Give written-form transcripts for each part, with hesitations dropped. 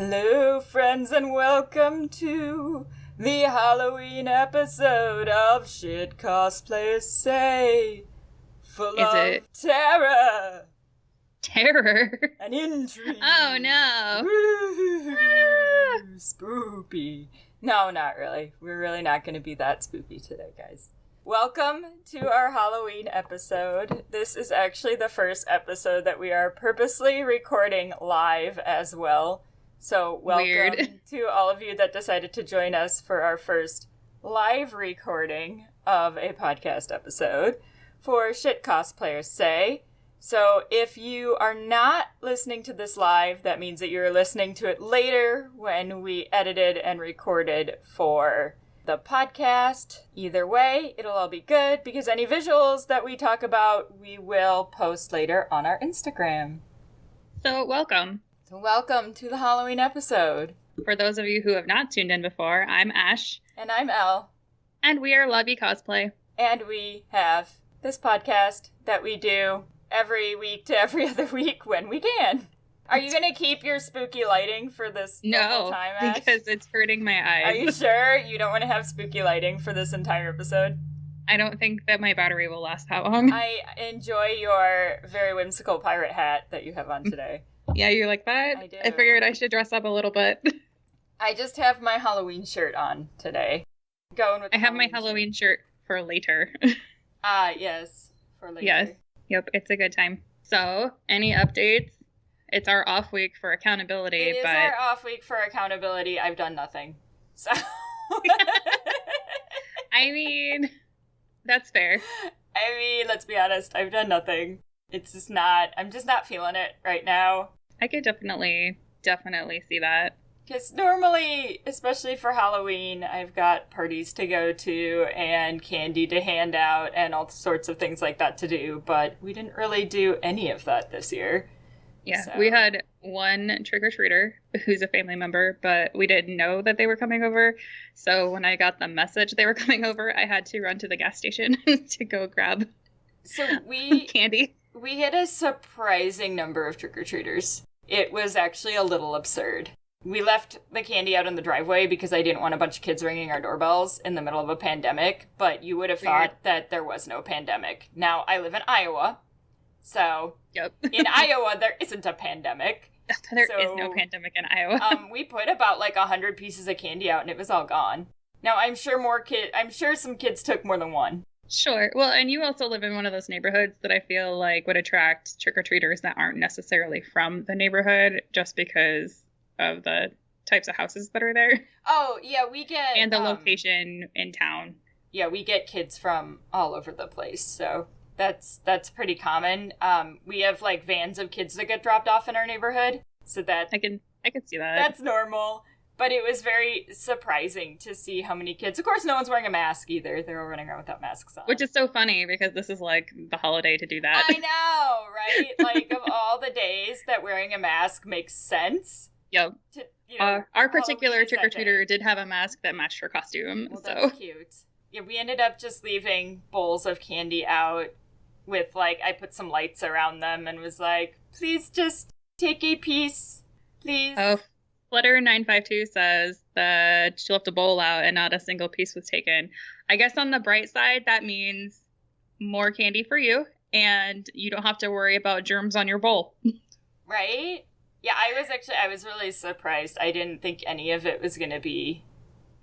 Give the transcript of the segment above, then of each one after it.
Hello, friends, and welcome to the Halloween episode of Shit Cosplayers Say, full Is of it terror terror? and intrigue. Oh no. Woo! Spoopy. No, not really. We're really not going to be that spoopy today, guys. Welcome to our Halloween episode. This is actually the first episode that we are purposely recording live as well. So welcome Weird. to all of you that decided to join us for our first live recording of a podcast episode for Shit Cosplayers Say. So if you are not listening to this live, that means that you're listening to it later when we edited and recorded for the podcast. Either way, it'll all be good because any visuals that we talk about, we will post later on our Instagram. So welcome. So welcome to the Halloween episode. For those of you who have not tuned in before, I'm Ash. And I'm Elle. And we are Lovey Cosplay. And we have this podcast that we do every week to every other week when we can. Are you going to keep your spooky lighting for this the whole time, Ash? Because it's hurting my eyes. Are you sure you don't want to have spooky lighting for this entire episode? I don't think that my battery will last that long. I enjoy your very whimsical pirate hat that you have on today. Yeah, you like that? I do. I figured I should dress up a little bit. I just have my Halloween shirt on today. Going with I have my Halloween shirt for later. Yes. For later. Yes. Yep, it's a good time. So, any updates? It's our off week for accountability, It is but our off week for accountability. I've done nothing. So I mean, that's fair. I mean, let's be honest, I've done nothing. It's just not, I'm just not feeling it right now. I could definitely see that. Because normally, especially for Halloween, I've got parties to go to and candy to hand out and all sorts of things like that to do, but we didn't really do any of that this year. Yeah, So. we had one trick-or-treater who's a family member, but we didn't know that they were coming over. So when I got the message they were coming over, I had to run to the gas station to go grab So we candy. we had a surprising number of trick-or-treaters. It was actually a little absurd. We left the candy out in the driveway because I didn't want a bunch of kids ringing our doorbells in the middle of a pandemic, but you would have thought that there was no pandemic. Now, I live in Iowa, so Yep. in Iowa, there isn't a pandemic. There is no pandemic in Iowa. We put about like 100 pieces of candy out and it was all gone. Now, I'm sure some kids took more than one. Sure. Well, and you also live in one of those neighborhoods that I feel like would attract trick-or-treaters that aren't necessarily from the neighborhood just because of the types of houses that are there. Oh, yeah, we get... And the location in town. Yeah, we get kids from all over the place, so that's pretty common. We have, like, vans of kids that get dropped off in our neighborhood, so that... I can see that. That's normal, but it was very surprising to see how many kids... Of course, no one's wearing a mask either. They're all running around without masks on. Which is so funny, because this is, like, the holiday to do that. I know, right? Like, of all the days that wearing a mask makes sense... Yep. To, you know, our particular Halloween is that trick-or-treater day. did have a mask that matched her costume. Well, so that's cute. Yeah, we ended up just leaving bowls of candy out with, like, I put some lights around them and was like, please just take a piece, please. Oh, Flutter952 says that she left a bowl out and not a single piece was taken. I guess on the bright side, that means more candy for you, and you don't have to worry about germs on your bowl. Right? Yeah, I was really surprised. I didn't think any of it was going to be...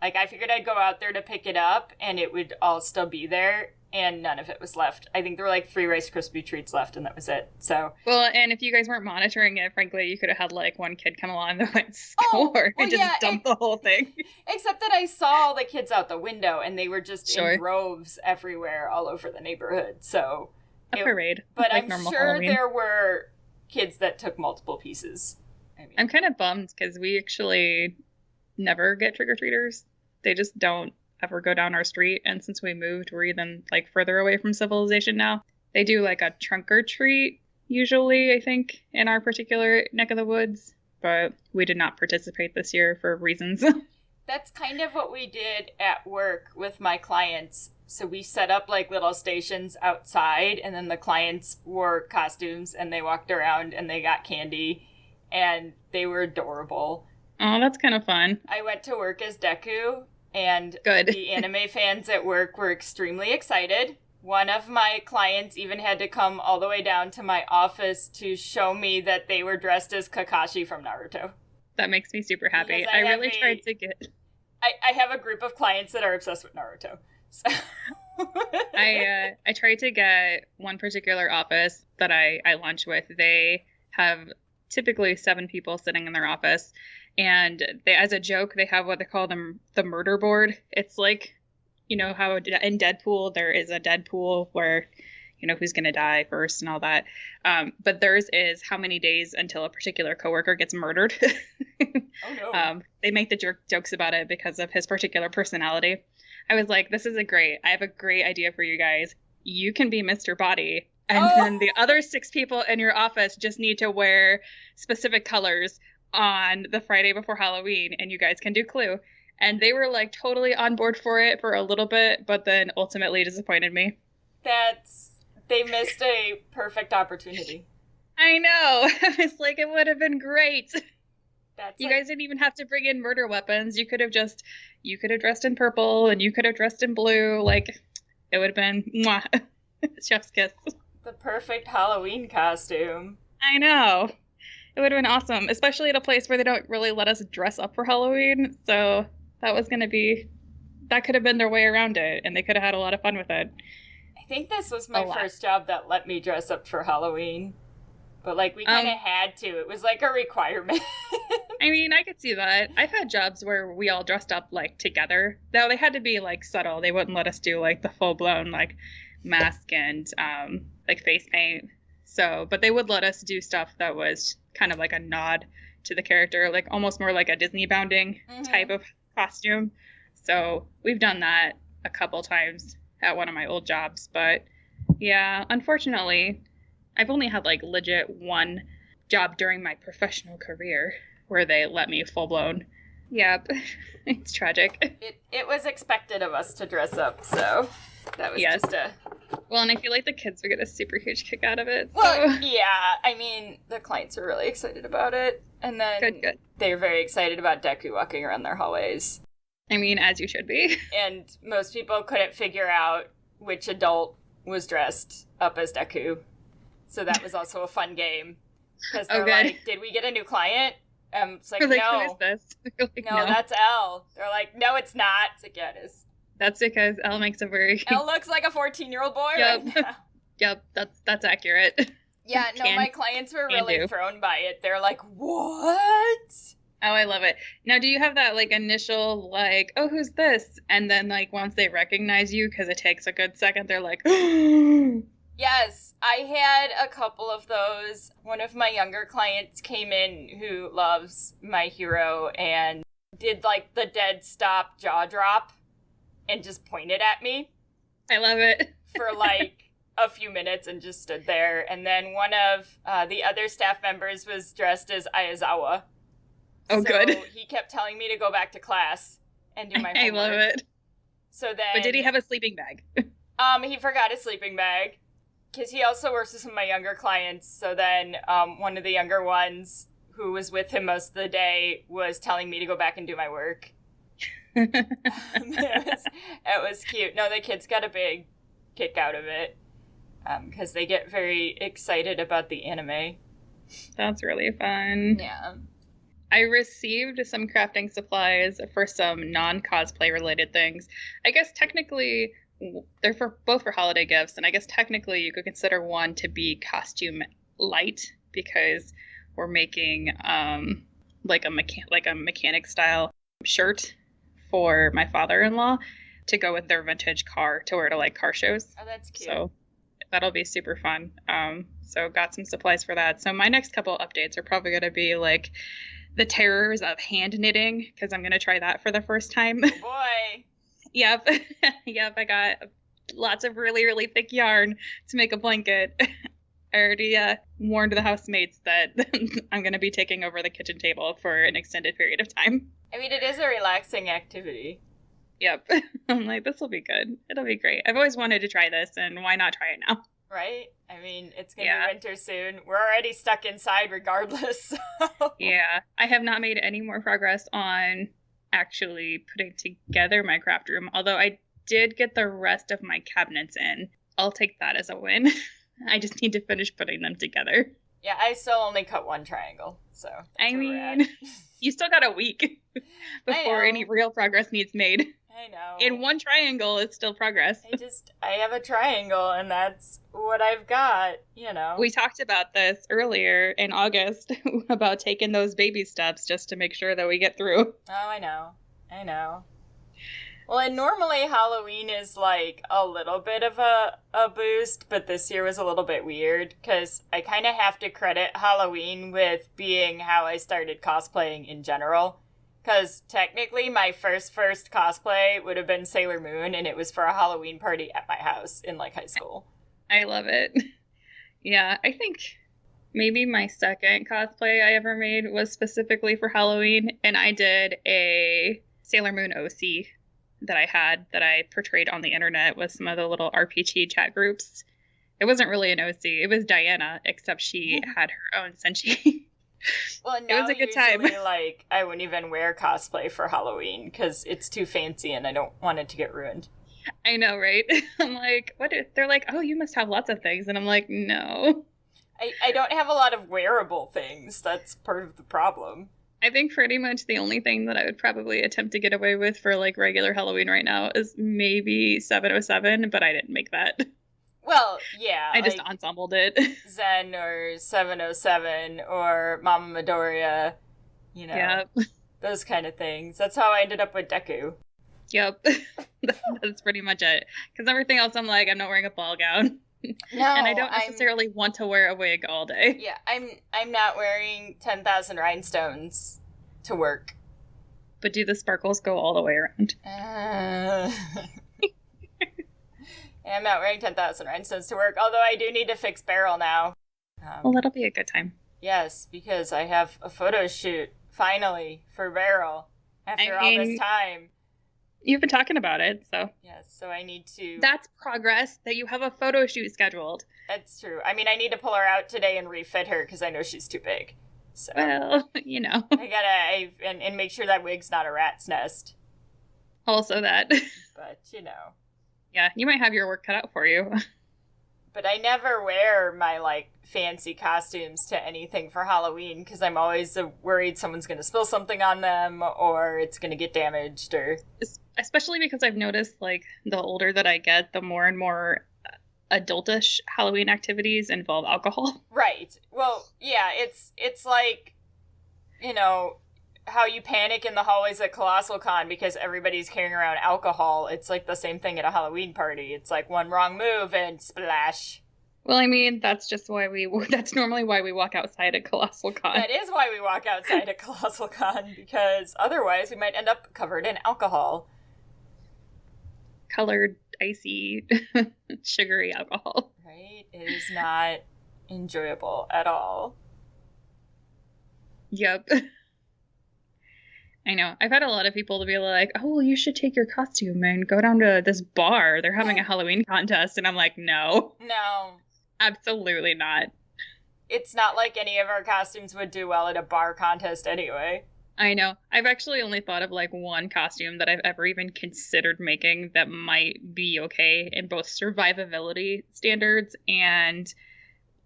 Like, I figured I'd go out there to pick it up, and it would all still be there, and none of it was left. I think there were, like, 3 Rice Krispie treats left, and that was it. So... Well, and if you guys weren't monitoring it, frankly, you could have had, like, one kid come along that went score and just dump the whole thing. Except that I saw all the kids out the window, and they were just Sure. in droves everywhere all over the neighborhood, so... A parade. But like I'm normal sure Halloween. there were kids that took multiple pieces. I mean, I'm kind of bummed because we actually never get trick-or-treaters. They just don't ever go down our street. And since we moved, we're even like further away from civilization now. They do like a trunk or treat usually, I think, in our particular neck of the woods. But we did not participate this year for reasons. That's kind of what we did at work with my clients. So we set up like little stations outside, and then the clients wore costumes and they walked around and they got candy, and they were adorable. Oh, that's kind of fun. I went to work as Deku, and Good. the anime fans at work were extremely excited. One of my clients even had to come all the way down to my office to show me that they were dressed as Kakashi from Naruto. That makes me super happy. Because I really tried to get... I have a group of clients that are obsessed with Naruto. So. I tried to get one particular office that I lunch with. They have typically 7 people sitting in their office, and they, as a joke, they have what they call the murder board. It's like, you know how in Deadpool there is a Deadpool where, you know, who's gonna die first and all that. But theirs is how many days until a particular coworker gets murdered. Oh no. They make the jokes about it because of his particular personality. I was like, this is I have a great idea for you guys. You can be Mr. Body. And then the other 6 people in your office just need to wear specific colors on the Friday before Halloween, and you guys can do Clue. And they were like totally on board for it for a little bit, but then ultimately disappointed me. They missed a perfect opportunity. I know. It's like, it would have been great. You guys didn't even have to bring in murder weapons. You could have dressed in purple, and you could have dressed in blue. Like, it would have been mwah. Chef's kiss. The perfect Halloween costume. I know. It would have been awesome, especially at a place where they don't really let us dress up for Halloween. So that could have been their way around it, and they could have had a lot of fun with it. I think this was my first job that let me dress up for Halloween. But, like, we kind of had to. It was, like, a requirement. I mean, I could see that. I've had jobs where we all dressed up, like, together. Though they had to be, like, subtle. They wouldn't let us do, like, the full-blown, like, mask and, like, face paint. So, but they would let us do stuff that was kind of like a nod to the character, like, almost more like a Disney-bounding type of costume. So, we've done that a couple times at one of my old jobs. But, yeah, unfortunately, I've only had, like, legit one job during my professional career where they let me full-blown. Yep. It's tragic. It was expected of us to dress up, so that was just a... Well, and I feel like the kids would get a super huge kick out of it. So. Well, yeah. I mean, the clients were really excited about it. And then good. They were very excited about Deku walking around their hallways. I mean, as you should be. And most people couldn't figure out which adult was dressed up as Deku. So that was also a fun game. Because they're like, did we get a new client? It's like, no. Who is this? Like, no, that's Elle. They're like, no, it's not. It's like, yeah, it is. That's because Elle makes a very... Elle looks like a 14-year-old boy right now. Yep, that's accurate. Yeah, no, my clients were really thrown by it. They're like, what? Oh, I love it. Now, do you have that, like, initial, like, oh, who's this? And then, like, once they recognize you, because it takes a good second, they're like, Yes, I had a couple of those. One of my younger clients came in who loves My Hero and did, like, the dead stop jaw drop and just pointed at me. I love it. For, like, a few minutes and just stood there. And then one of the other staff members was dressed as Ayazawa. Oh, good. He kept telling me to go back to class and do my homework. I love it. So then... But did he have a sleeping bag? He forgot his sleeping bag. Because he also works with some of my younger clients. So then one of the younger ones who was with him most of the day was telling me to go back and do my work. It was cute. No, the kids got a big kick out of it. Because they get very excited about the anime. That's really fun. Yeah. I received some crafting supplies for some non-cosplay related things. I guess technically they're both for holiday gifts, and I guess technically you could consider one to be costume light because we're making like a mechanic style shirt for my father-in-law to go with their vintage car to wear to like car shows. Oh, that's cute. So that'll be super fun. So got some supplies for that. So my next couple updates are probably going to be like the terrors of hand knitting, because I'm going to try that for the first time. Oh boy. Yep. I got lots of really, really thick yarn to make a blanket. I already warned the housemates that I'm going to be taking over the kitchen table for an extended period of time. I mean, it is a relaxing activity. Yep. I'm like, this will be good. It'll be great. I've always wanted to try this, and why not try it now? Right? I mean, it's going to Yeah. be winter soon. We're already stuck inside regardless. So. Yeah. I have not made any more progress on actually putting together my craft room, although I did get the rest of my cabinets in. I'll take that as a win. I just need to finish putting them together. Yeah, I still only cut one triangle, so that's I where we're at. mean, you still got a week before know. any real progress needs made. I know. In one triangle, it's still progress. I have a triangle, and that's what I've got, you know. We talked about this earlier in August about taking those baby steps just to make sure that we get through. Oh, I know. Well, and normally Halloween is like a little bit of a boost, but this year was a little bit weird because I kind of have to credit Halloween with being how I started cosplaying in general. Because technically my first cosplay would have been Sailor Moon, and it was for a Halloween party at my house in like high school. I love it. Yeah, I think maybe my second cosplay I ever made was specifically for Halloween, and I did a Sailor Moon OC that I portrayed on the internet with some of the little RPG chat groups. It wasn't really an OC. It was Diana, except she had her own senshi. Well, now it was a good time. Like, I wouldn't even wear cosplay for Halloween because it's too fancy and I don't want it to get ruined. I know, right? I'm like, what? They're like, oh, you must have lots of things. And I'm like, no. I don't have a lot of wearable things. That's part of the problem. I think pretty much the only thing that I would probably attempt to get away with for like regular Halloween right now is maybe 707, but I didn't make that. Well, yeah. I just ensembled it. Zen or 707 or Mama Midoriya, you know, Yep. Those kind of things. That's how I ended up with Deku. Yep. That's pretty much it. Because everything else I'm like, I'm not wearing a ball gown. No, and I don't necessarily want to wear a wig all day. Yeah, I'm not wearing 10,000 rhinestones to work. But do the sparkles go all the way around? I'm not wearing 10,000 rhinestones to work, although I do need to fix Beryl now. Well, that'll be a good time. Yes, because I have a photo shoot, finally, for Beryl, after all this time. You've been talking about it, so... Yes, so I need to... That's progress, that you have a photo shoot scheduled. That's true. I mean, I need to pull her out today and refit her, because I know she's too big. So, well, you know. I gotta... And make sure that wig's not a rat's nest. Also that. But, you know... Yeah, you might have your work cut out for you. But I never wear my, like, fancy costumes to anything for Halloween because I'm always worried someone's going to spill something on them or it's going to get damaged or... Especially because I've noticed, like, the older that I get, the more and more adultish Halloween activities involve alcohol. Right. Well, yeah, it's like, you know... how you panic in the hallways at Colossal Con because everybody's carrying around alcohol. It's like the same thing at a Halloween party. It's like one wrong move and splash. Well, I mean, that's normally why we walk outside at Colossal Con. That is why we walk outside at Colossal Con, because otherwise we might end up covered in alcohol. Colored, icy, sugary alcohol. Right? It is not enjoyable at all. Yep. I know. I've had a lot of people to be like, oh, well, you should take your costume and go down to this bar. They're having a Halloween contest. And I'm like, no. No. Absolutely not. It's not like any of our costumes would do well at a bar contest anyway. I know. I've actually only thought of like one costume that I've ever even considered making that might be okay in both survivability standards and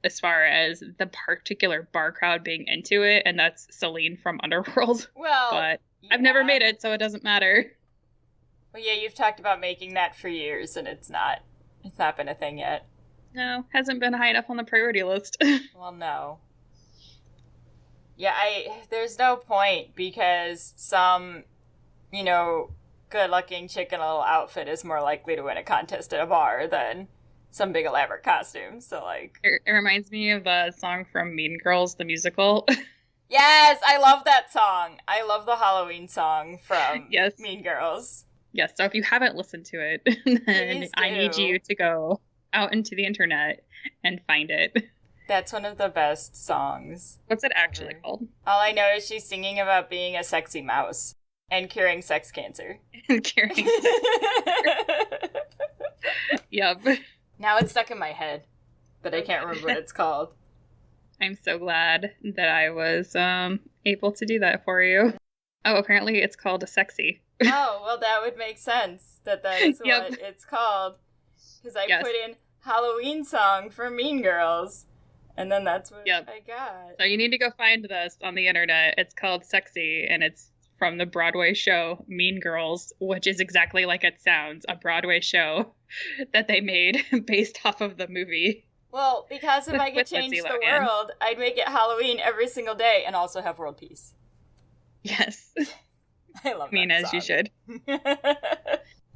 as far as the particular bar crowd being into it, and that's Celine from Underworld. Well, but yeah. I've never made it, so it doesn't matter. Well, yeah, you've talked about making that for years, and it's not been a thing yet. No, hasn't been high enough on the priority list. Well, no. Yeah, there's no point, because some, you know, good-looking chick in a little outfit is more likely to win a contest at a bar than some big elaborate costume. So, like... It reminds me of a song from Mean Girls, the musical. Yes, I love that song. I love the Halloween song from Yes. Mean Girls. Yes, so if you haven't listened to it, then I need you to go out into the internet and find it. That's one of the best songs. What's it actually called? All I know is she's singing about being a sexy mouse and curing sex cancer. Yep. Now it's stuck in my head. but I can't remember what it's called. I'm so glad that I was able to do that for you. Oh, apparently it's called a sexy. Oh, well, that would make sense that is Yep. what it's called. Because I Yes. put in Halloween song for Mean Girls, and then that's what Yep. I got. So you need to go find this on the internet. It's called Sexy, and it's from the Broadway show Mean Girls, which is exactly like it sounds, a Broadway show that they made based off of the movie. Well, because if I could With change Lindsay the Lohan. world, I'd make it Halloween every single day and also have world peace. Yes. I love I mean, that as you song. should.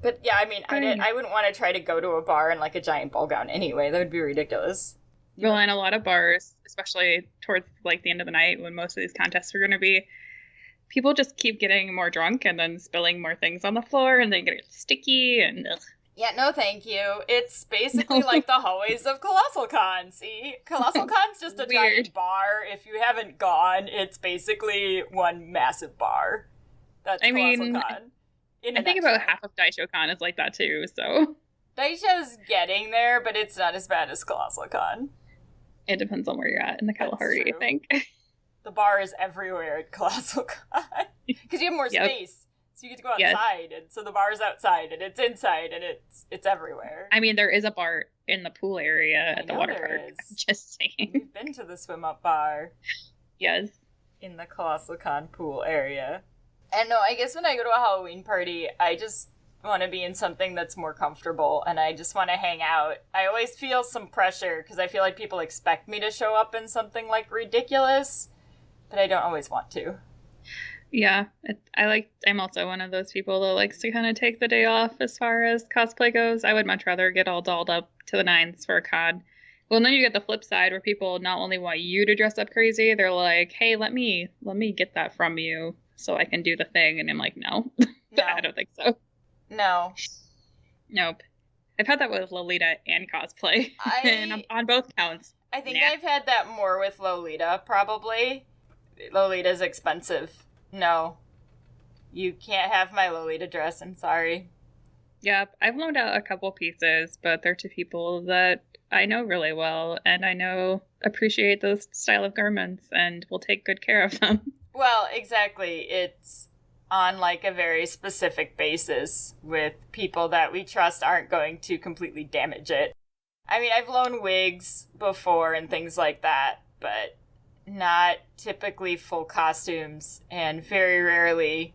But yeah, I mean, I wouldn't want to try to go to a bar in like a giant ball gown anyway. That would be ridiculous. Well, in a lot of bars, especially towards like the end of the night when most of these contests are going to be, people just keep getting more drunk and then spilling more things on the floor and then get sticky and ugh. Yeah, no thank you. It's basically No. like the hallways of Colossal Con, see? Colossal Con's just a Weird. giant bar. If you haven't gone, it's basically one massive bar. That's I Colossal mean, Con. In a I think about nutshell. half of Daisho-Con is like that too, so Daisho's getting there, but it's not as bad as Colossal Con. it depends on where you're at in the That's Kalahari, I true. think. The bar is everywhere at Colossal Con. Because you have more Yep. space. So you get to go Yes. outside, and so the bar's outside, and it's inside, and it's everywhere. I mean, there is a bar in the pool area at the know water there park. is. Just saying. We've been to the swim up bar Yes. in the Colossal Con pool area. And no, I guess when I go to a Halloween party, I just want to be in something that's more comfortable, and I just want to hang out. I always feel some pressure, because I feel like people expect me to show up in something like ridiculous, but I don't always want to. Yeah, I'm also one of those people that likes to kind of take the day off as far as cosplay goes. I would much rather get all dolled up to the nines for a con. Well, then you get the flip side where people not only want you to dress up crazy, they're like, "Hey, let me get that from you so I can do the thing." And I'm like, "No, No. I don't think so. No. Nope." I've had that with Lolita and cosplay, and I'm on both counts. I think Nah. I've had that more with Lolita, probably. Lolita's expensive. No. You can't have my Lolita dress, I'm sorry. Yep, I've loaned out a couple pieces, but they're to people that I know really well, and I know appreciate those style of garments and will take good care of them. Well, exactly. It's on like a very specific basis with people that we trust aren't going to completely damage it. I mean, I've loaned wigs before and things like that, but not typically full costumes, and very rarely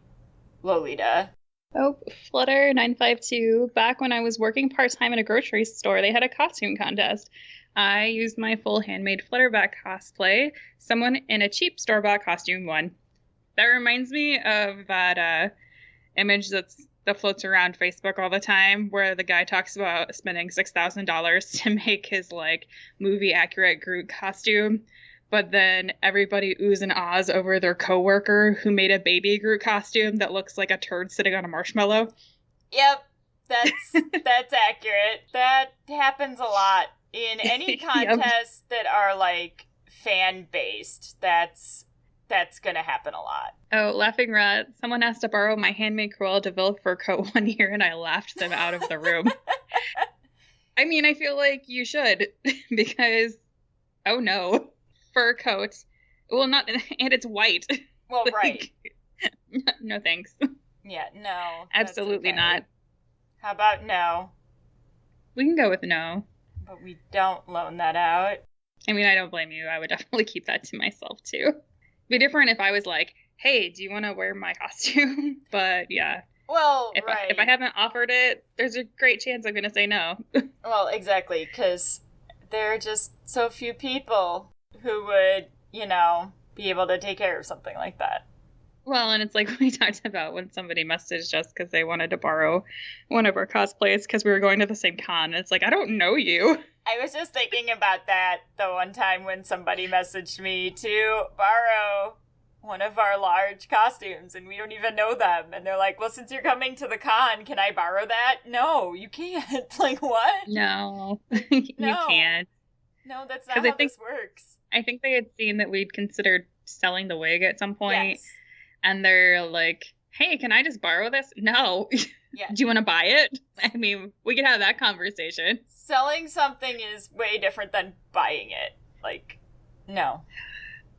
Lolita. Oh, Flutter 952. Back when I was working part-time in a grocery store, they had a costume contest. I used my full handmade Flutterback cosplay. Someone in a cheap store-bought costume won. That reminds me of that image that floats around Facebook all the time, where the guy talks about spending $6,000 to make his like movie-accurate Groot costume. But then everybody oohs and ahs over their coworker who made a baby Groot costume that looks like a turd sitting on a marshmallow. Yep, that's accurate. That happens a lot in any contests that are like fan-based. That's gonna happen a lot. Oh, Laughing Rat. Someone asked to borrow my handmade Cruella de Vil fur coat one year and I laughed them out of the room. I mean, I feel like you should because, oh no. Fur coat. Well, not, and it's white. Well, right. No thanks. Yeah, no. Absolutely okay. not. How about no? We can go with no. But we don't loan that out. I mean, I don't blame you. I would definitely keep that to myself too. It'd be different if I was like, hey, do you want to wear my costume? But yeah. Well, if right. If I haven't offered it, there's a great chance I'm going to say no. Well, exactly, because there are just so few people who would, be able to take care of something like that. Well, and it's like we talked about when somebody messaged us because they wanted to borrow one of our cosplays because we were going to the same con. It's like, I don't know you. I was just thinking about that the one time when somebody messaged me to borrow one of our large costumes and we don't even know them. And they're like, well, since you're coming to the con, can I borrow that? No, you can't. Like, what? No, you can't. No, that's not how this works. I think they had seen that we'd considered selling the wig at some point. Yes. And they're like, hey, can I just borrow this? No. Yeah. Do you want to buy it? I mean, we could have that conversation. Selling something is way different than buying it. Like, no.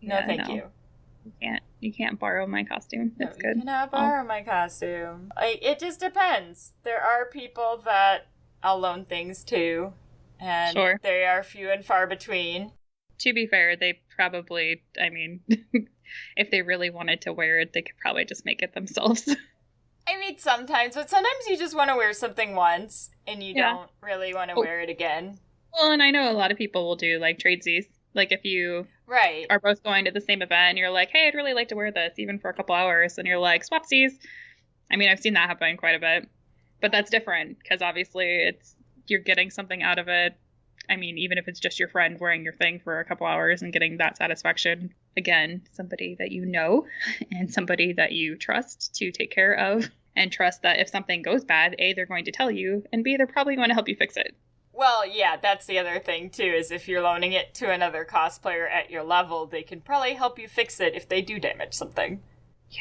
No, Yeah, thank no. you. You can't borrow my costume. That's You good. cannot borrow my costume. Like, it just depends. There are people that I'll loan things to, and Sure. they are few and far between. To be fair, they probably, I mean, if they really wanted to wear it, they could probably just make it themselves. I mean, sometimes, but sometimes you just want to wear something once, and you don't really want to wear it again. Well, and I know a lot of people will do, like, tradesies. Like, if you are both going to the same event, and you're like, hey, I'd really like to wear this, even for a couple hours, and you're like, swapsies. I mean, I've seen that happen quite a bit. But that's different, because obviously you're getting something out of it. I mean, even if it's just your friend wearing your thing for a couple hours and getting that satisfaction. Again, somebody that you know and somebody that you trust to take care of, and trust that if something goes bad, A, they're going to tell you, and B, they're probably going to help you fix it. Well, yeah, that's the other thing, too, is if you're loaning it to another cosplayer at your level, they can probably help you fix it if they do damage something. Yeah.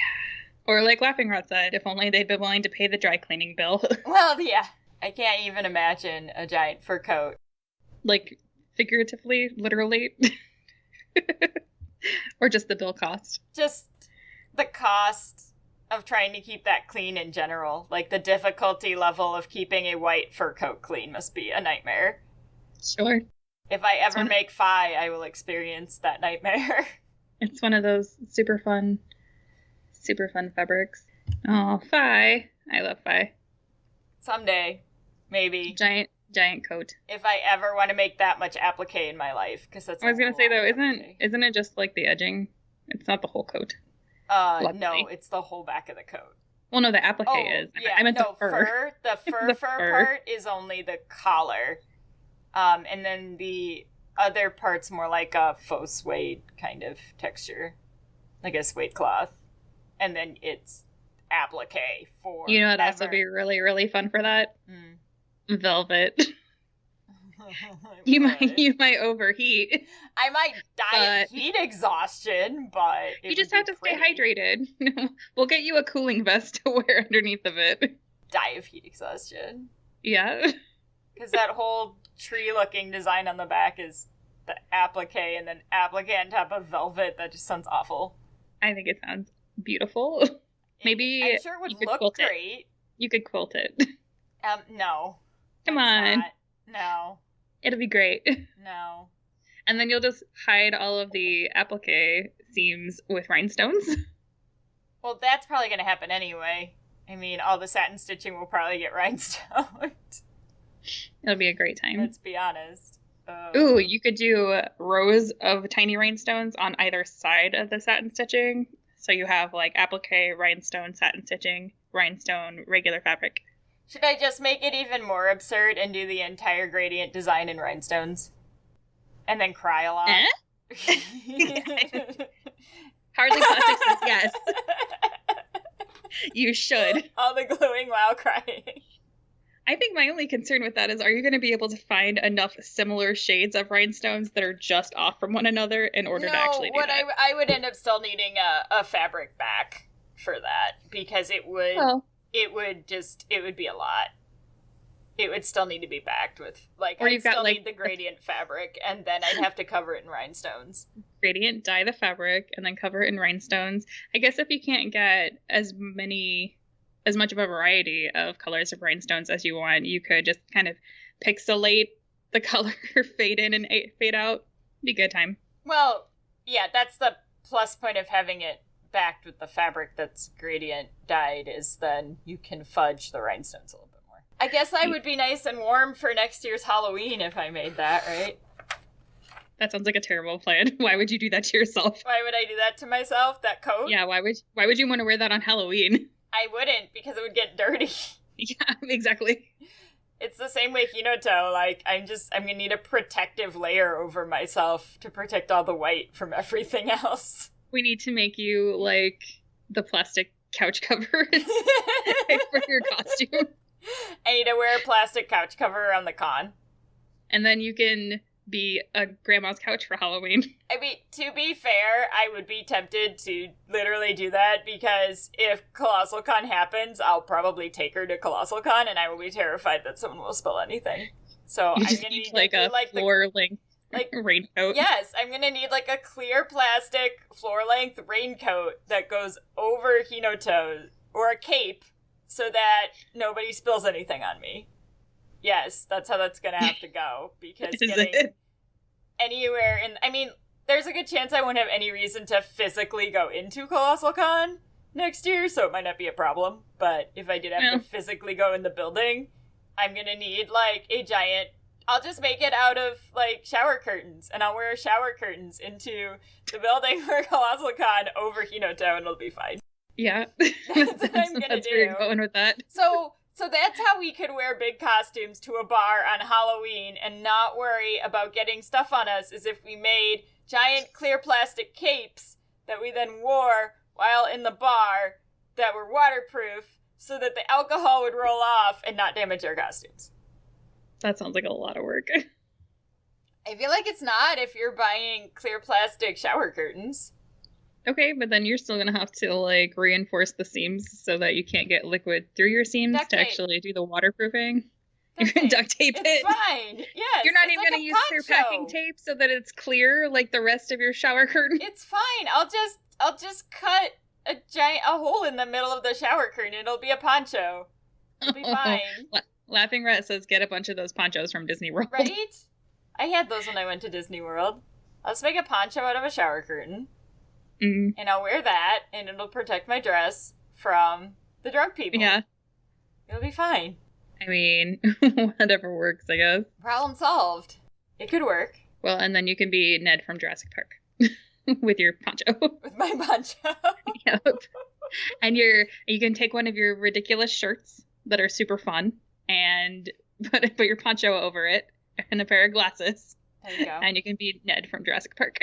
Or like Laughing Rod said, if only they'd been willing to pay the dry cleaning bill. Well, yeah. I can't even imagine a giant fur coat. Like, figuratively, literally. Or just the bill cost. Just the cost of trying to keep that clean in general. Like, the difficulty level of keeping a white fur coat clean must be a nightmare. Sure. If I ever make Fi, I will experience that nightmare. It's one of those super fun fabrics. Oh, Fi. I love Fi. Someday. Maybe. Giant coat. If I ever want to make that much applique in my life, because that's. I was gonna say though, isn't it just like the edging? It's not the whole coat. No, it's the whole back of the coat. Well, no, the applique is. Yeah, I meant the fur. The fur part is only the collar, and then the other part's more like a faux suede kind of texture, like a suede cloth, and then it's applique for. You know, it'd also be really, really fun for that. Velvet. You might overheat. I might die of heat exhaustion, but you just have to stay hydrated. We'll get you a cooling vest to wear underneath of it. Die of heat exhaustion. Yeah. Because that whole tree-looking design on the back is the applique, and then applique on top of velvet. That just sounds awful. I think it sounds beautiful. Maybe I'm sure it would look great. You could quilt it. No. Come on. No. It'll be great. No. And then you'll just hide all of the applique seams with rhinestones. Well, that's probably going to happen anyway. I mean, all the satin stitching will probably get rhinestoned. It'll be a great time. Let's be honest. Ooh, you could do rows of tiny rhinestones on either side of the satin stitching. So you have like applique, rhinestone, satin stitching, rhinestone, regular fabric. Should I just make it even more absurd and do the entire gradient design in rhinestones? And then cry a lot? Hardly Plastic says yes. You should. All the gluing while crying. I think my only concern with that is, are you going to be able to find enough similar shades of rhinestones that are just off from one another in order to actually do that? I would end up still needing a fabric back for that, because it would... Well, it would be a lot. It would still need to be backed with, like, I'd still need the gradient fabric, and then I'd have to cover it in rhinestones. Gradient, dye the fabric, and then cover it in rhinestones. I guess if you can't get as much of a variety of colors of rhinestones as you want, you could just kind of pixelate the color, fade in and fade out. Be a good time. Well, yeah, that's the plus point of having it backed with the fabric that's gradient dyed, is then you can fudge the rhinestones a little bit more. I guess I would be nice and warm for next year's Halloween if I made that, right? That sounds like a terrible plan. Why would you do that to yourself? Why would I do that to myself? That coat? Yeah, why would you want to wear that on Halloween? I wouldn't, because it would get dirty. Yeah, exactly. It's the same with Hinoto. Like, I'm gonna need a protective layer over myself to protect all the white from everything else. We need to make you, like, the plastic couch covers for your costume. I need to wear a plastic couch cover around the con. And then you can be a grandma's couch for Halloween. I mean, to be fair, I would be tempted to literally do that because if Colossal Con happens, I'll probably take her to Colossal Con and I will be terrified that someone will spill anything. So You I'm just gonna need need like a floor-length raincoat. Yes, I'm gonna need like a clear plastic floor-length raincoat that goes over Hinoto, or a cape, so that nobody spills anything on me. Yes, that's how that's gonna have to go, because getting anywhere in... I mean, there's a good chance I won't have any reason to physically go into Colossal Con next year, so it might not be a problem, but if I did have to physically go in the building, I'm gonna need, like, a giant... I'll just make it out of, like, shower curtains, and I'll wear shower curtains into the building for Colossal Con over Hinoto, and it'll be fine. Yeah. That's what I'm gonna That's do. where you're going with that. So that's how we could wear big costumes to a bar on Halloween and not worry about getting stuff on us, is if we made giant clear plastic capes that we then wore while in the bar that were waterproof so that the alcohol would roll off and not damage our costumes. That sounds like a lot of work. I feel like it's not if you're buying clear plastic shower curtains. Okay, but then you're still gonna have to, like, reinforce the seams so that you can't get liquid through your seams Duct to tape. actually do the waterproofing. You're gonna duct tape it. It's fine. Yes. You're not it's even like gonna a use clear packing poncho. tape so that it's clear like the rest of your shower curtain. It's fine. I'll just cut a hole in the middle of the shower curtain. It'll be a poncho. It'll be fine. Laughing Rat says get a bunch of those ponchos from Disney World. Right? I had those when I went to Disney World. I'll just make a poncho out of a shower curtain. Mm. And I'll wear that, and it'll protect my dress from the drunk people. Yeah. It'll be fine. I mean, whatever works, I guess. Problem solved. It could work. Well, and then you can be Ned from Jurassic Park with your poncho. With my poncho. Yep. And you can take one of your ridiculous shirts that are super fun and put your poncho over it and a pair of glasses. There you go. And you can be Ned from Jurassic Park.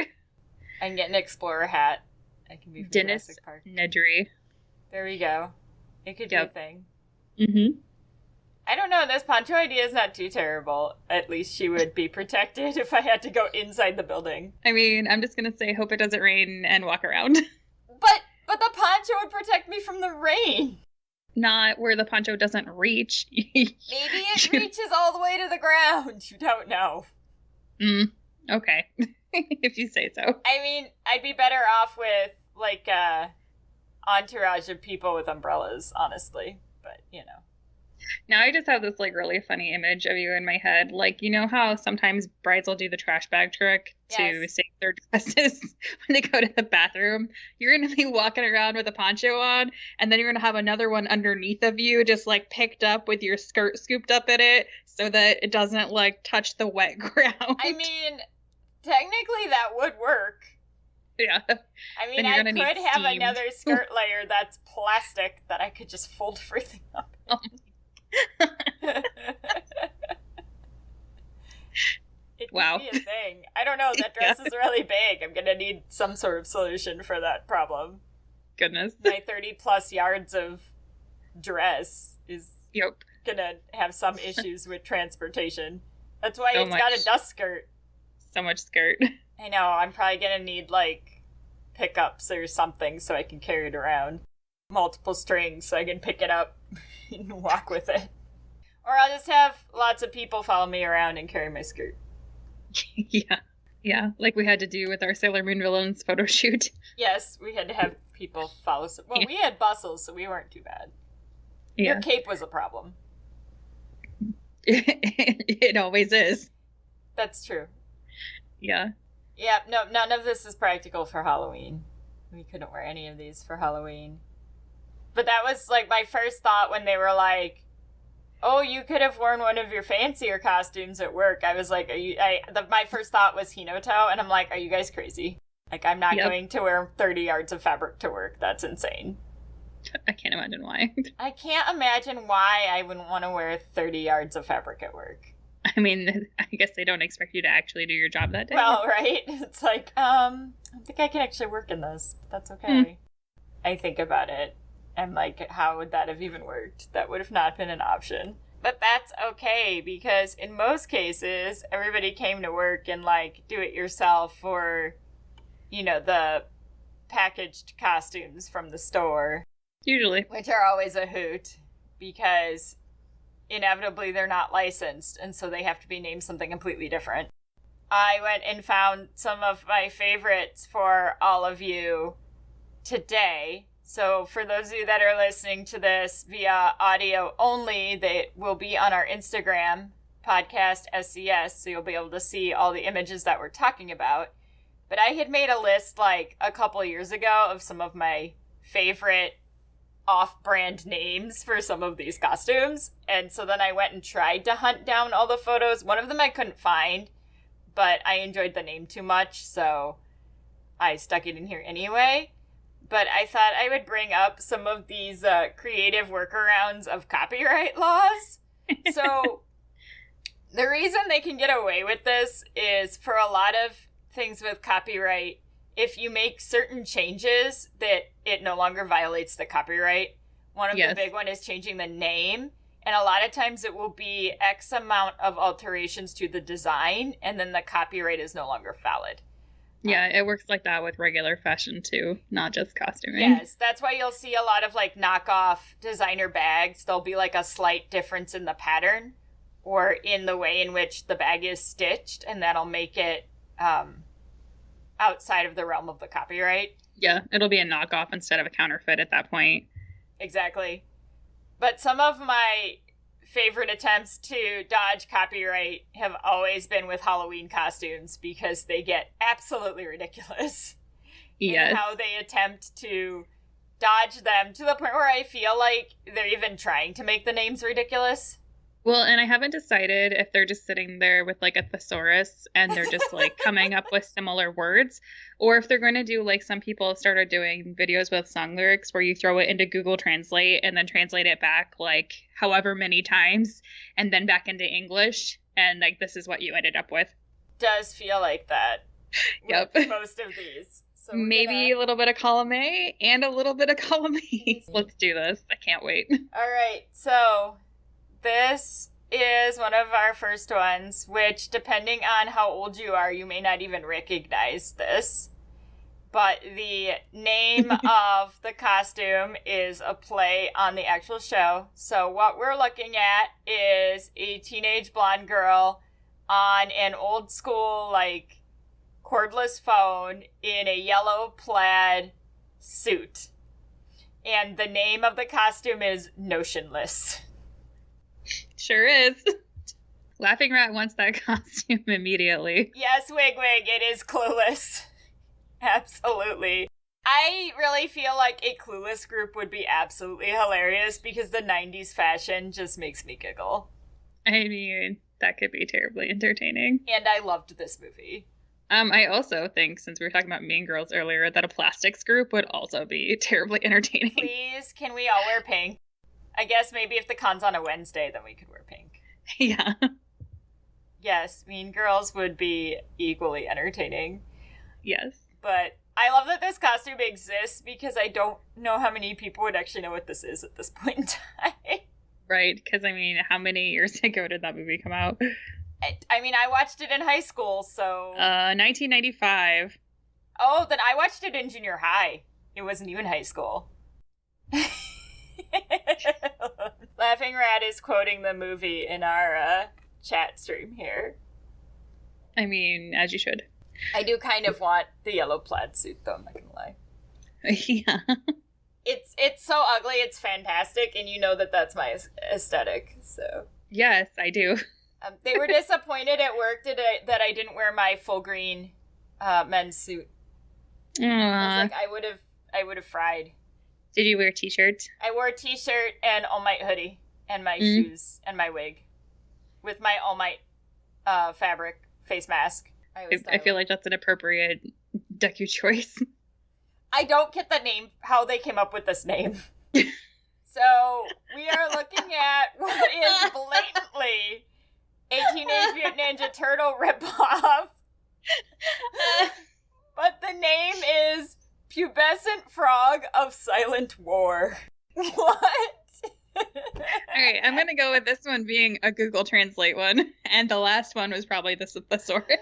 I can get an explorer hat. I can be from Dennis Jurassic Park. Nedry. There we go. It could be a thing. Mm-hmm. I don't know, this poncho idea is not too terrible. At least she would be protected if I had to go inside the building. I mean, I'm just gonna say hope it doesn't rain and walk around. But the poncho would protect me from the rain. Not where the poncho doesn't reach. Maybe it reaches all the way to the ground. You don't know. Okay. If you say so. I mean, I'd be better off with, like, a entourage of people with umbrellas, honestly. But, you know. Now I just have this, like, really funny image of you in my head. Like, you know how sometimes brides will do the trash bag trick to Yes. save their dresses when they go to the bathroom? You're going to be walking around with a poncho on, and then you're going to have another one underneath of you just, like, picked up with your skirt scooped up in it so that it doesn't, like, touch the wet ground. I mean, technically that would work. Yeah. I mean, Then you're I gonna need could have steam. another skirt layer that's plastic that I could just fold everything up. Oh. It Wow. could be a thing. I don't know. That dress is really big. I'm gonna need some sort of solution for that problem. Goodness. My 30+ yards of dress is Yep. gonna have some issues with transportation. That's why So it's got much. a dust skirt. So much skirt. I know. I'm probably gonna need, like, pickups or something so I can carry it around. Multiple strings so I can pick it up and walk with it. Or I'll just have lots of people follow me around and carry my skirt. Yeah. Yeah. Like we had to do with our Sailor Moon villains photo shoot. Yes, we had to have people follow. Well, Yeah. we had bustles, so we weren't too bad. Yeah. Your cape was a problem. It always is. That's true. Yeah. Yeah, no, none of this is practical for Halloween. We couldn't wear any of these for Halloween. But that was, like, my first thought when they were like, oh, you could have worn one of your fancier costumes at work. I was like, my first thought was Hinoto, and I'm like, are you guys crazy? Like, I'm not going to wear 30 yards of fabric to work. That's insane. I can't imagine why. I can't imagine why I wouldn't want to wear 30 yards of fabric at work. I mean, I guess they don't expect you to actually do your job that day. Well, right? It's like, I don't think I can actually work in this, but that's okay. I think about it. And, like, how would that have even worked? That would have not been an option. But that's okay, because in most cases, everybody came to work and, like, do it yourself or, you know, the packaged costumes from the store. Usually. Which are always a hoot, because inevitably they're not licensed, and so they have to be named something completely different. I went and found some of my favorites for all of you today. So for those of you that are listening to this via audio only, they will be on our Instagram, podcast SCS, so you'll be able to see all the images that we're talking about. But I had made a list like a couple years ago of some of my favorite off-brand names for some of these costumes. And so then I went and tried to hunt down all the photos. One of them I couldn't find, but I enjoyed the name too much, so I stuck it in here anyway. But I thought I would bring up some of these creative workarounds of copyright laws. So the reason they can get away with this is for a lot of things with copyright, if you make certain changes that it no longer violates the copyright. One of the big one is changing the name. And a lot of times it will be X amount of alterations to the design, and then the copyright is no longer valid. Yeah, it works like that with regular fashion too, not just costuming. Yes, that's why you'll see a lot of like knockoff designer bags. There'll be like a slight difference in the pattern or in the way in which the bag is stitched, and that'll make it outside of the realm of the copyright. Yeah, it'll be a knockoff instead of a counterfeit at that point. Exactly. But some of my favorite attempts to dodge copyright have always been with Halloween costumes, because they get absolutely ridiculous. Yes. In how they attempt to dodge them to the point where I feel like they're even trying to make the names ridiculous. Well, and I haven't decided if they're just sitting there with like a thesaurus and they're just like coming up with similar words, or if they're going to do like some people started doing videos with song lyrics where you throw it into Google Translate and then translate it back like however many times and then back into English, and like this is what you ended up with. Does feel like that. Yep. With most of these. So maybe a little bit of column A and a little bit of column B. Let's do this. I can't wait. All right. So this is one of our first ones, which, depending on how old you are, you may not even recognize this. But the name of the costume is a play on the actual show. So what we're looking at is a teenage blonde girl on an old school, like, cordless phone in a yellow plaid suit. And the name of the costume is Notionless. Sure is. Laughing Rat wants that costume immediately. Yes, Wigwig, it is Clueless. Absolutely. I really feel like a Clueless group would be absolutely hilarious, because the 90s fashion just makes me giggle. I mean, that could be terribly entertaining. And I loved this movie. I also think, since we were talking about Mean Girls earlier, that a plastics group would also be terribly entertaining. Please, can we all wear pink? I guess maybe if the con's on a Wednesday, then we could wear pink. Yeah. Yes, Mean Girls would be equally entertaining. Yes. But I love that this costume exists, because I don't know how many people would actually know what this is at this point in time. Right, because I mean, how many years ago did that movie come out? I mean, I watched it in high school, so... 1995. Oh, then I watched it in junior high. It wasn't even high school. Laughing Rat is quoting the movie in our chat stream here. I mean, as you should. I do kind of want the yellow plaid suit, though, I'm not gonna lie. Yeah. It's so ugly, it's fantastic, and you know that that's my aesthetic, so... Yes, I do. They were disappointed at work that I didn't wear my full green men's suit. I was like, I would have fried. Did you wear t-shirts? I wore a t-shirt and All Might hoodie and my shoes and my wig with my All Might fabric face mask. I feel like that's an appropriate decu choice. I don't get the name, how they came up with this name. So we are looking at what is blatantly a Teenage Mutant Ninja Turtle ripoff. But the name is Pubescent Frog of Silent War. What? right, I'm gonna go with this one being a Google Translate one, and the last one was probably the thesaurus.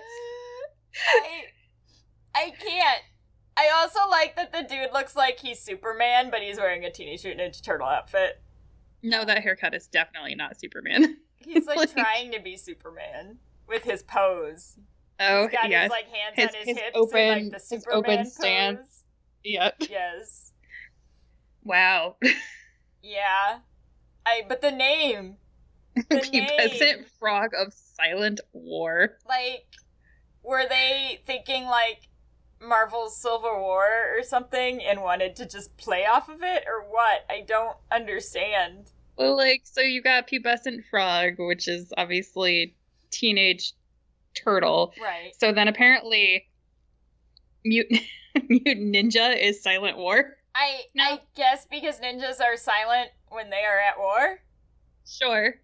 I can't. I also like that the dude looks like he's Superman, but he's wearing a Teenage Mutant Ninja Turtle outfit. No, that haircut is definitely not Superman. He's like trying to be Superman with his pose. Oh, he's got yes. his like hands on his hips open, and like the Superman open pose. stance. Yep. Yes. Wow. Yeah. But the name. The Pubescent Frog of Silent War. Like, were they thinking like Marvel's Civil War or something and wanted to just play off of it, or what? I don't understand. Well, like, so you got Pubescent Frog, which is obviously teenage turtle. Right. So then apparently Mutant Ninja is Silent War. I guess because ninjas are silent when they are at war. Sure.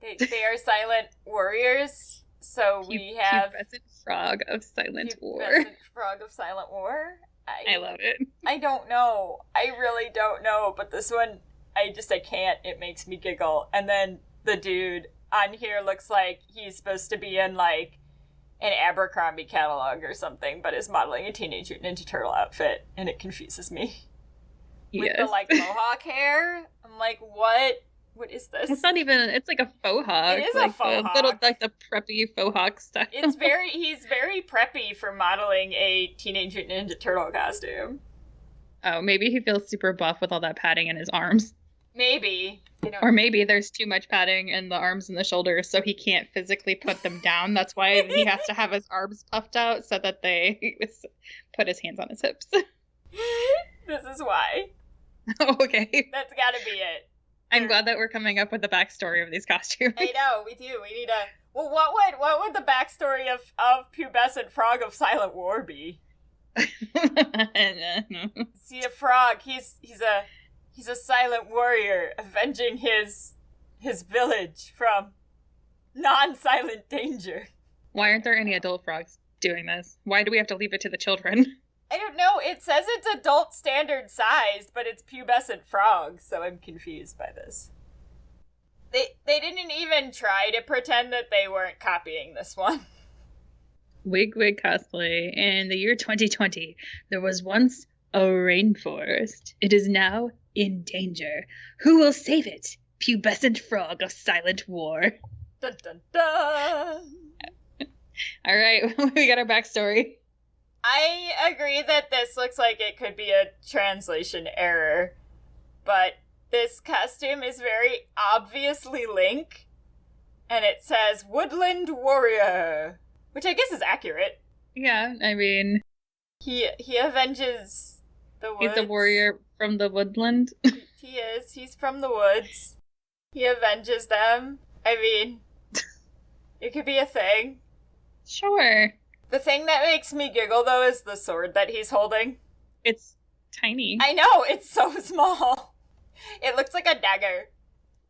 They are silent warriors. So we have Pubescent Frog of Silent War. Pubescent Frog of Silent War. I love it. I don't know. I really don't know. But this one, I can't. It makes me giggle. And then the dude on here looks like he's supposed to be in like an Abercrombie catalog or something, but is modeling a Teenage Mutant Ninja Turtle outfit, and it confuses me. With the like mohawk hair, I'm like, what? What is this? It's not even. It's like a faux hawk. It is like a faux hawk. Little like the preppy faux hawk style. He's very preppy for modeling a Teenage Mutant Ninja Turtle costume. Oh, maybe he feels super buff with all that padding in his arms. Maybe. Or maybe there's too much padding in the arms and the shoulders, so he can't physically put them down. That's why he has to have his arms puffed out so that they put his hands on his hips. This is why. Oh, okay. That's gotta be it. I'm glad that we're coming up with the backstory of these costumes. I know, we do. We need a... Well, what would the backstory of Pubescent Frog of Silent War be? See, a frog, he's a silent warrior avenging his village from non-silent danger. Why aren't there any adult frogs doing this? Why do we have to leave it to the children? I don't know. It says it's adult standard sized, but it's pubescent frog, so I'm confused by this. They didn't even try to pretend that they weren't copying this one. Wig cosplay. In the year 2020, there was once a rainforest. It is now in danger. Who will save it? Pubescent Frog of Silent War. Dun dun dun! All right, we got our backstory. I agree that this looks like it could be a translation error, but this costume is very obviously Link, and it says Woodland Warrior, which I guess is accurate. Yeah, I mean... He avenges the woods. He's a warrior from the woodland. He is. He's from the woods. He avenges them. I mean, it could be a thing. Sure. The thing that makes me giggle, though, is the sword that he's holding. It's tiny. I know, it's so small. It looks like a dagger.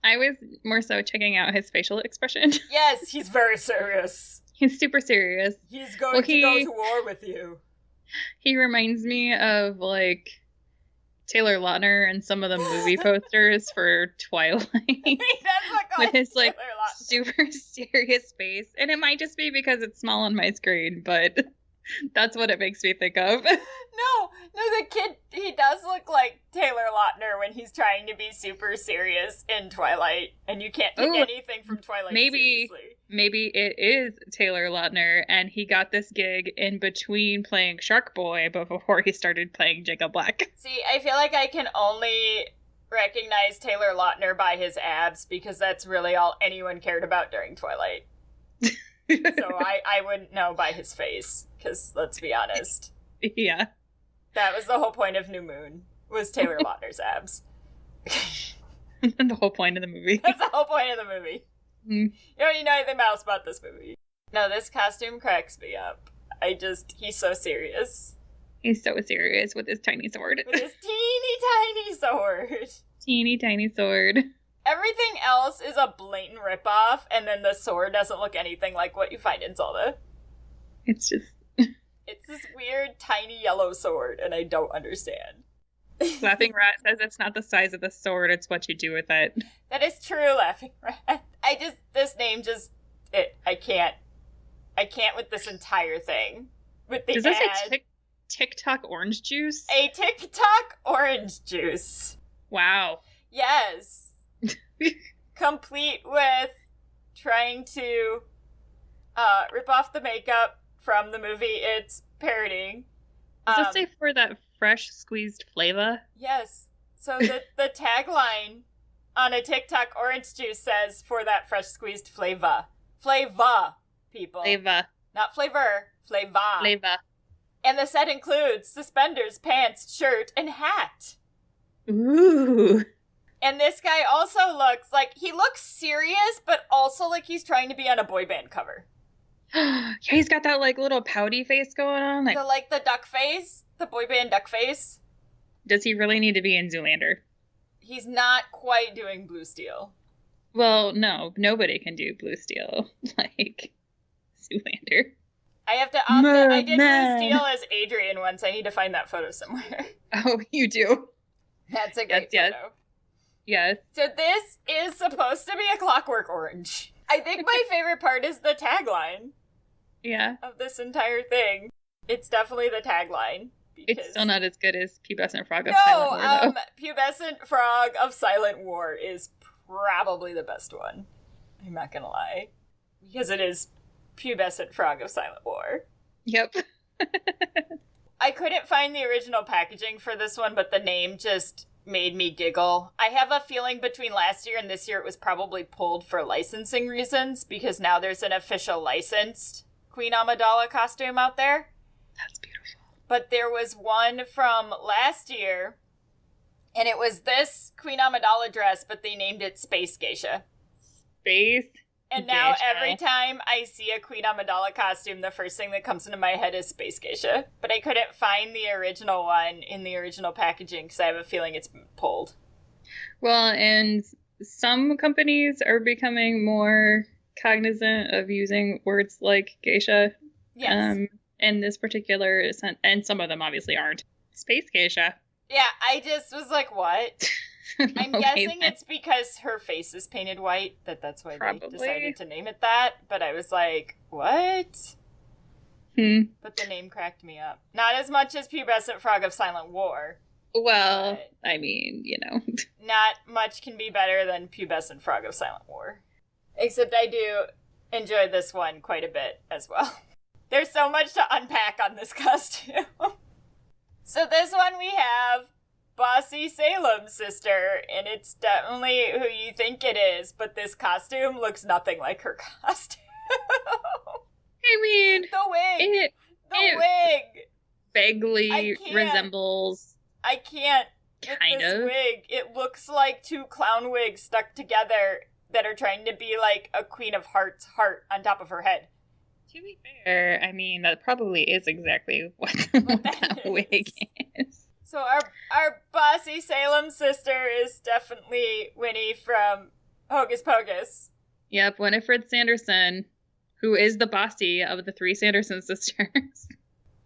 I was more so checking out his facial expression. Yes, he's very serious. He's super serious. He's going to go to war with you. He reminds me of, like, Taylor Lautner and some of the movie posters for Twilight. He does look with his, like, Taylor Lautner. super serious face. And it might just be because it's small on my screen, but that's what it makes me think of. No, the kid, he does look like Taylor Lautner when he's trying to be super serious in Twilight, and you can't take anything from Twilight seriously. Maybe it is Taylor Lautner, and he got this gig in between playing Shark Boy before he started playing Jacob Black. See, I feel like I can only recognize Taylor Lautner by his abs, because that's really all anyone cared about during Twilight. So I wouldn't know by his face, because let's be honest. Yeah. That was the whole point of New Moon, was Taylor Lautner's abs. The whole point of the movie. That's the whole point of the movie. Mm. You don't even know anything else about this movie. No, this costume cracks me up. He's so serious. He's so serious with his tiny sword. With his teeny tiny sword. Teeny tiny sword. Everything else is a blatant ripoff, and then the sword doesn't look anything like what you find in Zelda. It's just... It's this weird, tiny yellow sword, and I don't understand. Laughing Rat says it's not the size of the sword, it's what you do with it. That is true, Laughing Rat. This name just, I can't with this entire thing. With the Does ad. this say TikTok orange juice? A TikTok orange juice. Wow. Yes. Complete with trying to rip off the makeup from the movie it's parodying. Does it say for that fresh squeezed flavor? Yes. So the tagline on a TikTok orange juice says, for that fresh squeezed flavor. Flavor, people. Flavor. Not flavor. Flavor. Flavor. And the set includes suspenders, pants, shirt, and hat. Ooh. And this guy also looks like, he looks serious, but also like he's trying to be on a boy band cover. Yeah, he's got that like little pouty face going on. The duck face, the boy band duck face. Does he really need to be in Zoolander? He's not quite doing Blue Steel. Well, no, nobody can do Blue Steel like Zoolander. I have to opt in. I did Blue Steel as Adrian once. I need to find that photo somewhere. Oh, you do? That's a great photo. Yes. So this is supposed to be a Clockwork Orange. I think my favorite part is the tagline. Yeah. Of this entire thing. It's definitely the tagline. It's still not as good as Pubescent Frog of Silent War, though. Pubescent Frog of Silent War is probably the best one. I'm not gonna lie. Because it is Pubescent Frog of Silent War. Yep. I couldn't find the original packaging for this one, but the name just made me giggle. I have a feeling between last year and this year it was probably pulled for licensing reasons, because now there's an official licensed Queen Amidala costume out there. That's beautiful. But there was one from last year, and it was this Queen Amidala dress, but they named it Space Geisha. Space And now Geisha. every time I see a Queen Amidala costume, the first thing that comes into my head is Space Geisha. But I couldn't find the original one in the original packaging, because I have a feeling it's pulled. Well, and some companies are becoming more cognizant of using words like geisha. Yes. In this particular, and some of them obviously aren't. Space geisha. Yeah, I just was like, what? I'm guessing it's because her face is painted white, that's why they decided to name it that. But I was like, what? But the name cracked me up. Not as much as Pubescent Frog of Silent War. Well, I mean, you know. Not much can be better than Pubescent Frog of Silent War. Except I do enjoy this one quite a bit as well. There's so much to unpack on this costume. So this one we have Bossy Salem's sister, and it's definitely who you think it is, but this costume looks nothing like her costume. I mean, the wig. The wig. Vaguely resembles. I can't. Kind with this of. wig. It looks like two clown wigs stuck together that are trying to be like a Queen of Hearts heart on top of her head. To be fair, I mean, that probably is exactly what that wig is. So our Bossy Salem sister is definitely Winnie from Hocus Pocus. Yep, Winifred Sanderson, who is the bossy of the three Sanderson sisters.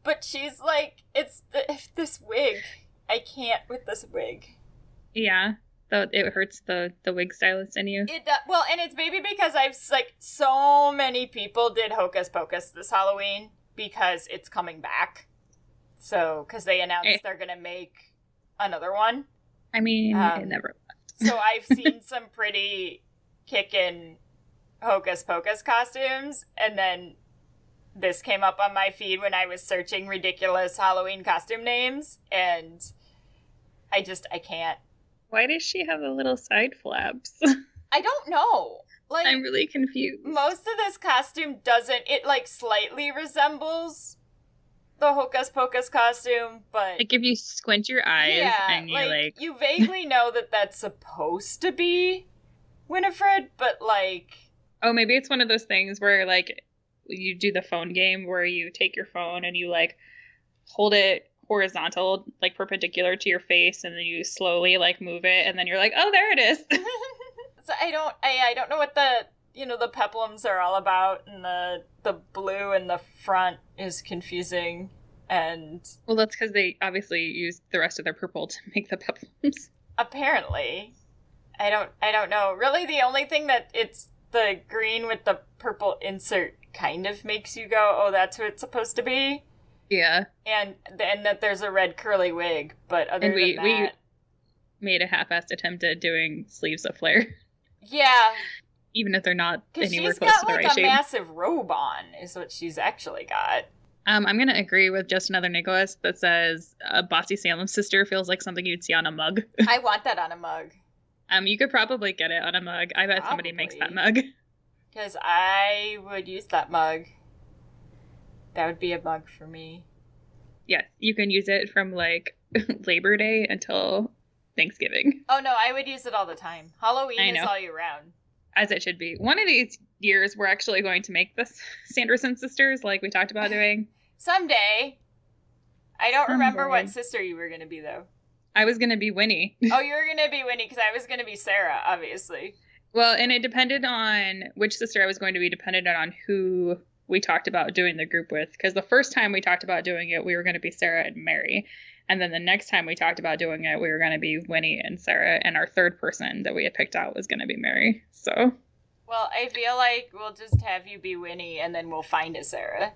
But she's like, this wig. I can't with this wig. Yeah, though it hurts the wig stylist in you. Well, and it's maybe because so many people did Hocus Pocus this Halloween because it's coming back. So, because they announced they're going to make another one. I mean, it never left. So I've seen some pretty kickin' Hocus Pocus costumes, and then this came up on my feed when I was searching ridiculous Halloween costume names, and I can't. Why does she have the little side flaps? I don't know. Like, I'm really confused. Most of this costume doesn't, it slightly resembles the Hocus Pocus costume, but like if you squint your eyes and you you vaguely know that that's supposed to be Winifred, but oh, maybe it's one of those things where you do the phone game where you take your phone and you hold it horizontal, perpendicular to your face, and then you slowly move it, and then you're like, oh, there it is. So I don't know what the peplums are all about, and the blue in the front is confusing. And well, that's because they obviously used the rest of their purple to make the peplums. apparently, I don't know. Really, the only thing that it's the green with the purple insert kind of makes you go, oh, that's what it's supposed to be. Yeah. And that there's a red curly wig, but other than that... we made a half-assed attempt at doing sleeves of flare. Yeah. Even if they're not anywhere close to the right shape. She's got like a massive robe on, is what she's actually got. I'm going to agree with Just Another Nicholas that says a Bossy Salem sister feels like something you'd see on a mug. I want that on a mug. You could probably get it on a mug. I bet somebody makes that mug. Because I would use that mug. That would be a mug for me. Yes, you can use it from like Labor Day until Thanksgiving. Oh no, I would use it all the time. Halloween is all year round. As it should be. One of these years, we're actually going to make the Sanderson sisters, like we talked about doing. Someday. I don't remember what sister you were going to be, though. I was going to be Winnie. Oh, you were going to be Winnie, because I was going to be Sarah, obviously. Well, and it depended on which sister I was going to be, depended on who we talked about doing the group with. Because the first time we talked about doing it, we were going to be Sarah and Mary. And then the next time we talked about doing it, we were going to be Winnie and Sarah. And our third person that we had picked out was going to be Mary. So. Well, I feel like we'll just have you be Winnie and then we'll find a Sarah.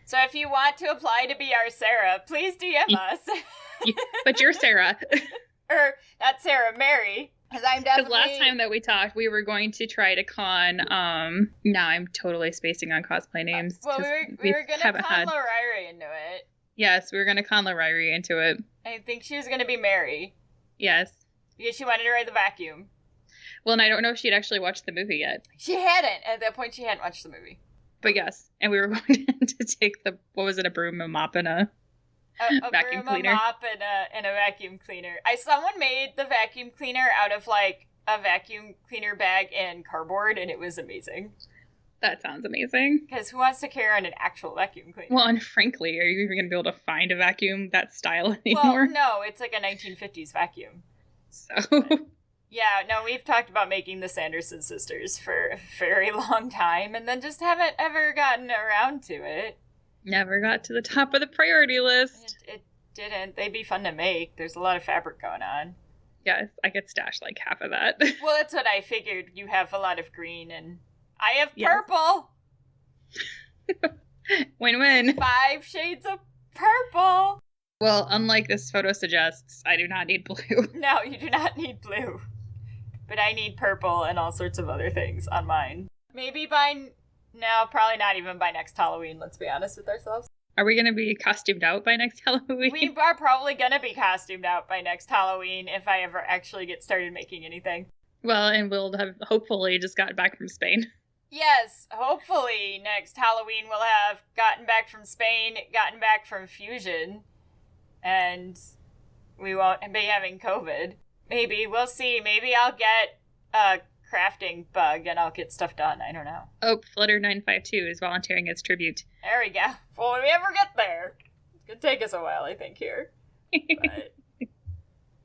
So if you want to apply to be our Sarah, please DM us. But you're Sarah. Or not Sarah, Mary. Because I'm definitely... Because last time that we talked, we were going to try to con... now I'm totally spacing on cosplay names. Well, we were going to con Lorari into it. Yes, we were going to con Lorari into it. I think she was going to be Mary. Yes. Because she wanted to ride the vacuum. Well, and I don't know if she'd actually watched the movie yet. She hadn't. At that point, she hadn't watched the movie. But yes, and we were going to take the... What was it? A broom, a mop, and a vacuum broom, cleaner. A mop, and a vacuum cleaner. Someone made the vacuum cleaner out of, like, a vacuum cleaner bag and cardboard, and it was amazing. That sounds amazing. Because who wants to carry around an actual vacuum cleaner? Well, and frankly, are you even going to be able to find a vacuum that style anymore? Well, no, it's like a 1950s vacuum. So... But, yeah, no, we've talked about making the Sanderson sisters for a very long time, and then just haven't ever gotten around to it. Never got to the top of the priority list. It didn't. They'd be fun to make. There's a lot of fabric going on. Yes, I could stash like half of that. Well, that's what I figured. You have a lot of green, and I have purple. Win-win. 5 shades of purple. Well, unlike this photo suggests, I do not need blue. No, you do not need blue. But I need purple and all sorts of other things on mine. Maybe probably not even by next Halloween, let's be honest with ourselves. Are we going to be costumed out by next Halloween? We are probably going to be costumed out by next Halloween if I ever actually get started making anything. Well, and we'll have hopefully just gotten back from Spain. Yes, hopefully next Halloween we'll have gotten back from Spain, gotten back from Fusion, and we won't be having COVID. Maybe. We'll see. Maybe I'll get a crafting bug and I'll get stuff done. I don't know. Oh, Flutter952 is volunteering as tribute. There we go. Well, when we ever get there, it's going to take us a while, I think, here. But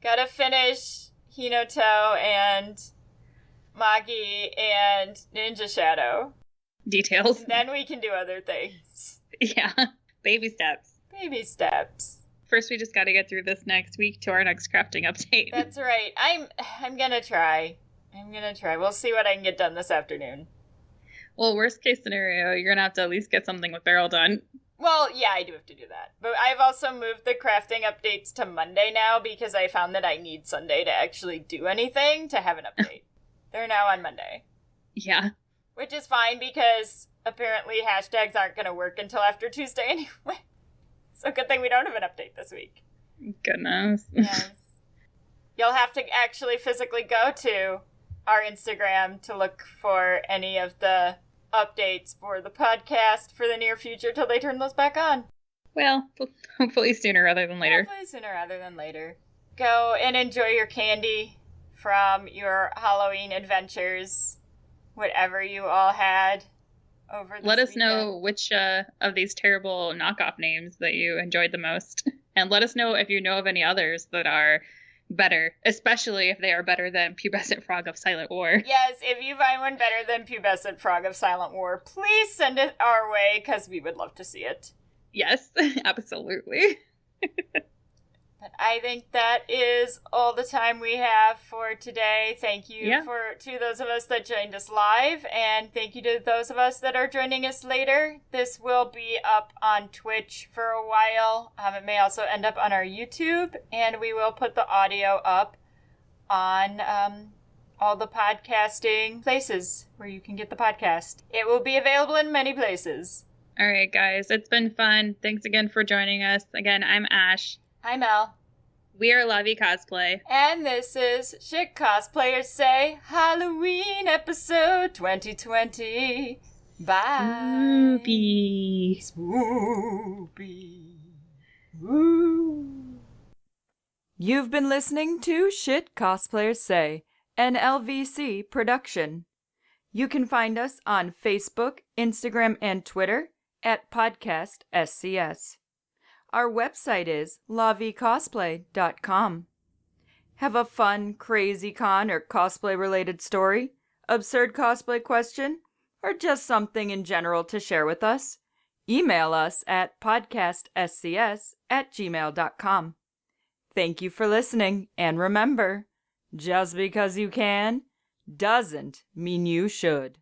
gotta finish Hinoto and Magi and Ninja Shadow. Details. And then we can do other things. Yeah. Baby steps. Baby steps. First, we just got to get through this next week to our next crafting update. That's right. I'm gonna try. We'll see what I can get done this afternoon. Well, worst case scenario, you're gonna have to at least get something with Beryl done. Well, yeah, I do have to do that. But I've also moved the crafting updates to Monday now because I found that I need Sunday to actually do anything to have an update. They're now on Monday. Yeah. Which is fine because apparently hashtags aren't gonna work until after Tuesday anyway. So good thing we don't have an update this week. Goodness. Yes. You'll have to actually physically go to our Instagram to look for any of the updates for the podcast for the near future till they turn those back on. Well, hopefully sooner rather than later. Hopefully sooner rather than later. Go and enjoy your candy from your Halloween adventures, whatever you all had. Let us know which of these terrible knockoff names that you enjoyed the most. And let us know if you know of any others that are better, especially if they are better than Pubescent Frog of Silent War. Yes, if you find one better than Pubescent Frog of Silent War, please send it our way, because we would love to see it. Yes, absolutely. But I think that is all the time we have for today. Thank you to those of us that joined us live, and thank you to those of us that are joining us later. This will be up on Twitch for a while. It may also end up on our YouTube, and we will put the audio up on all the podcasting places where you can get the podcast. It will be available in many places. All right, guys. It's been fun. Thanks again for joining us. Again, I'm Ash. I'm Mel. We are Lavi Cosplay. And this is Shit Cosplayers Say Halloween episode 2020. Bye. Spoopy. Spoopy. Woo. You've been listening to Shit Cosplayers Say, an LVC production. You can find us on Facebook, Instagram, and Twitter at Podcast SCS. Our website is lavicosplay.com. Have a fun, crazy con or cosplay-related story, absurd cosplay question, or just something in general to share with us? Email us at podcastscs@gmail.com. Thank you for listening, and remember, just because you can doesn't mean you should.